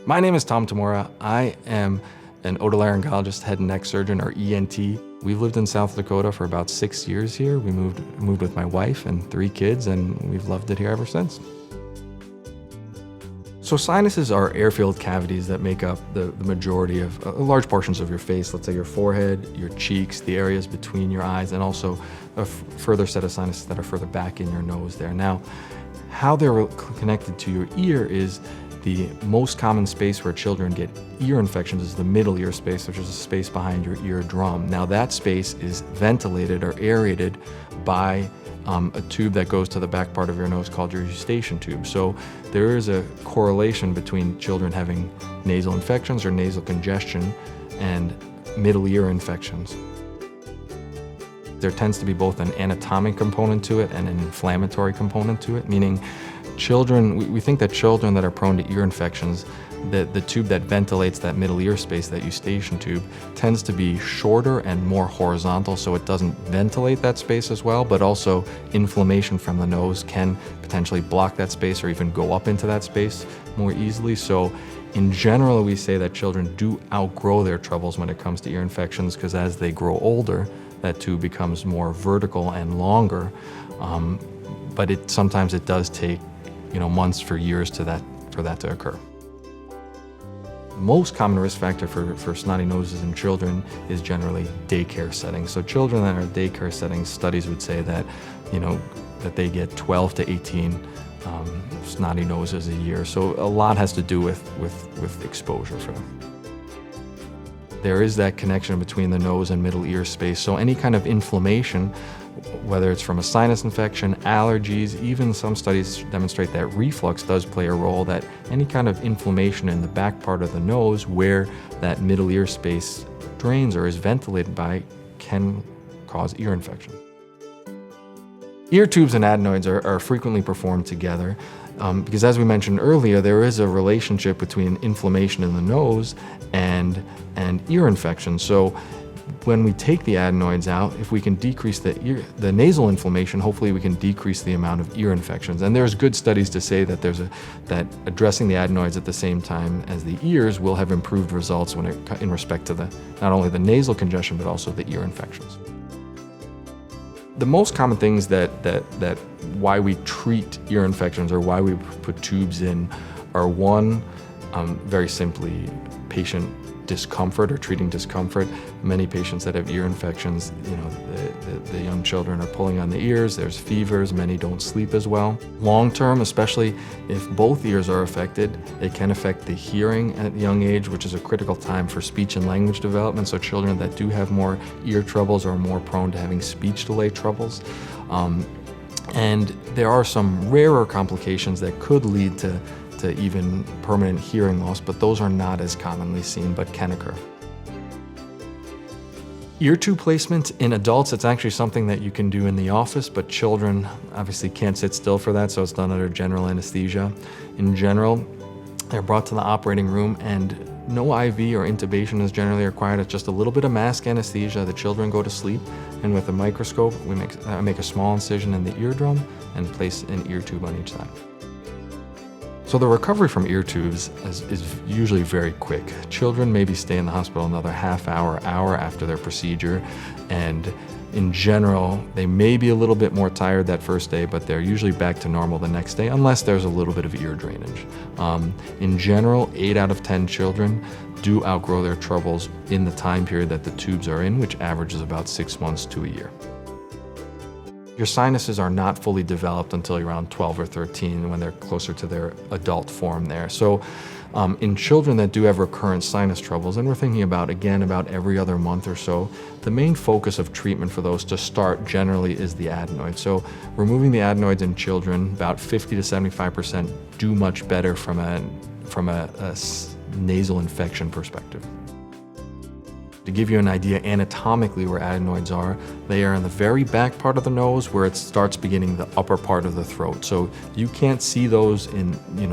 My name is Tamura. I am an otolaryngologist, head and neck surgeon, or ENT. We've lived in South Dakota for about 6 years here. We moved with my wife and 3 kids, and we've loved it here ever since. So sinuses are air-filled cavities that make up the majority of large portions of your face. Let's say your forehead, your cheeks, the areas between your eyes, and also a further set of sinuses that are further back in your nose there. Now, how they're connected to your ear is the most common space where children get ear infections is the middle ear space, which is a space behind your eardrum. Now that space is ventilated or aerated by a tube that goes to the back part of your nose called your eustachian tube. So there is a correlation between children having nasal infections or nasal congestion and middle ear infections. There tends to be both an anatomic component to it and an inflammatory component to it, meaning we think that children that are prone to ear infections, the tube that ventilates that middle ear space, that eustachian tube, tends to be shorter and more horizontal, so it doesn't ventilate that space as well, but also inflammation from the nose can potentially block that space or even go up into that space more easily. So in general, we say that children do outgrow their troubles when it comes to ear infections, because as they grow older, that tube becomes more vertical and longer, but sometimes it does take months for years for that to occur. The most common risk factor for snotty noses in children is generally daycare settings. So children that are daycare settings, studies would say that that they get 12 to 18 snotty noses a year. So a lot has to do with exposure for them. There is that connection between the nose and middle ear space. So any kind of inflammation, whether it's from a sinus infection, allergies, even some studies demonstrate that reflux does play a role, that any kind of inflammation in the back part of the nose where that middle ear space drains or is ventilated by can cause ear infection. Ear tubes and adenoids are frequently performed together because, as we mentioned earlier, there is a relationship between inflammation in the nose and ear infection. So when we take the adenoids out, if we can decrease the nasal inflammation, hopefully we can decrease the amount of ear infections. And there's good studies to say that that addressing the adenoids at the same time as the ears will have improved results in respect to not only the nasal congestion but also the ear infections. The most common things that why we treat ear infections or why we put tubes in are, one, very simply, patient discomfort or treating discomfort. Many patients that have ear infections, the young children are pulling on the ears, there's fevers, many don't sleep as well. Long term, especially if both ears are affected, it can affect the hearing at a young age, which is a critical time for speech and language development. So children that do have more ear troubles are more prone to having speech delay troubles. And there are some rarer complications that could lead to even permanent hearing loss, but those are not as commonly seen, but can occur. Ear tube placement in adults, it's actually something that you can do in the office, but children obviously can't sit still for that, so it's done under general anesthesia. In general, they're brought to the operating room and no IV or intubation is generally required. It's just a little bit of mask anesthesia. The children go to sleep, and with a microscope, I make a small incision in the eardrum and place an ear tube on each side. So the recovery from ear tubes is usually very quick. Children maybe stay in the hospital another half hour after their procedure, and in general, they may be a little bit more tired that first day, but they're usually back to normal the next day, unless there's a little bit of ear drainage. In general, 8 out of 10 children do outgrow their troubles in the time period that the tubes are in, which averages about 6 months to a year. Your sinuses are not fully developed until you're around 12 or 13 when they're closer to their adult form there. So in children that do have recurrent sinus troubles, and we're thinking about every other month or so, the main focus of treatment for those to start generally is the adenoid. So removing the adenoids in children, about 50 to 75% do much better from a nasal infection perspective. To give you an idea anatomically where adenoids are, they are in the very back part of the nose where it starts beginning the upper part of the throat. So you can't see those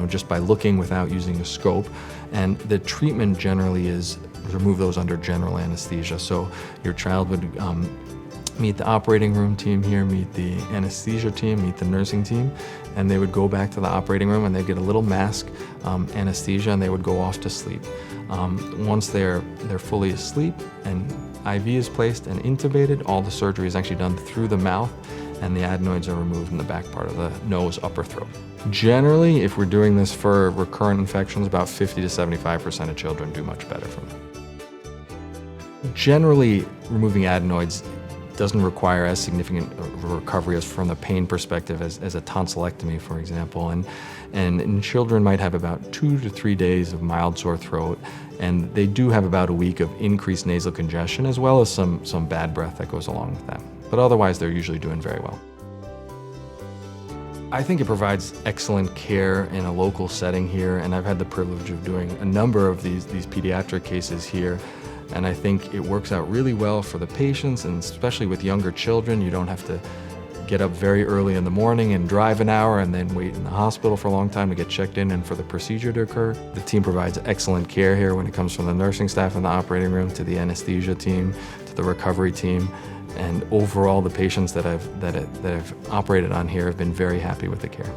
just by looking without using a scope. And the treatment generally is remove those under general anesthesia. So your child would meet the operating room team here, meet the anesthesia team, meet the nursing team, and they would go back to the operating room and they'd get a little mask anesthesia and they would go off to sleep. Once they're fully asleep and IV is placed and intubated, all the surgery is actually done through the mouth and the adenoids are removed in the back part of the nose, upper throat. Generally, if we're doing this for recurrent infections, about 50 to 75% of children do much better from it. Generally, removing adenoids doesn't require as significant a recovery as from the pain perspective as a tonsillectomy, for example. And children might have about 2 to 3 days of mild sore throat, and they do have about a week of increased nasal congestion, as well as some bad breath that goes along with that. But otherwise, they're usually doing very well. I think it provides excellent care in a local setting here, and I've had the privilege of doing a number of these pediatric cases here. And I think it works out really well for the patients, and especially with younger children. You don't have to get up very early in the morning and drive an hour and then wait in the hospital for a long time to get checked in and for the procedure to occur. The team provides excellent care here when it comes from the nursing staff in the operating room to the anesthesia team to the recovery team. And overall, the patients that I've operated on here have been very happy with the care.